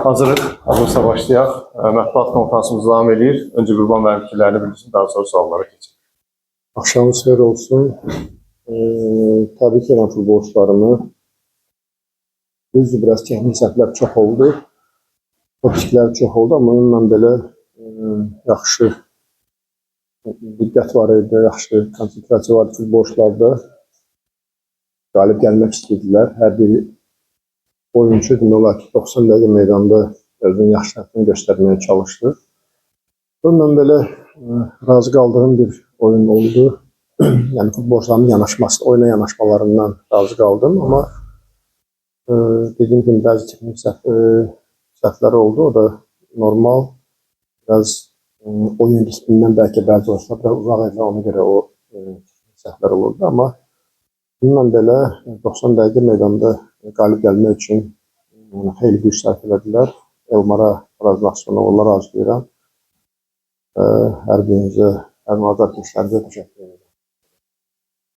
Hazırsa başlayaq. Mətbuat konferansımız davam edir. Öncə Qurban müəllim fikirlərini bildirsin, daha sonra suallara keçək. Axşamınız xeyir olsun. Təbrik edirəm futbolçularımı. Düzdür, biraz texnik səhvlər çox oldu. Topiklər çox oldu, amma onunla belə yaxşı diqqət var idi, yaxşı konsentrasiya var futbolçularda. Qalib gəlmək istəyirdilər. Hər bir oyuncu demək olar ki, 90 dəqiqə meydanda özünün yaxşılığını göstərməyə çalışdı. Bununla belə razı qaldığım bir oyun oldu. Yəni futbolçuların yanaşması, oyuna yanaşmalarından razı qaldım, amma dediyim kimi bəzi texnik səhvlər oldu. O da normal. Biraz oyun ritmindən bəlkə bəzi olsa biraz uzaq idi, ona görə o səhvlər olurdu, amma bununla belə 90 dəqiqə meydanda qalib gəlmək üçün xeyli güc sərf elədilər. Elmara razılaşsınlar, onlara arzulayıram. Hər birinizə, hər nazar keçlərinizə təşəkkür edirəm.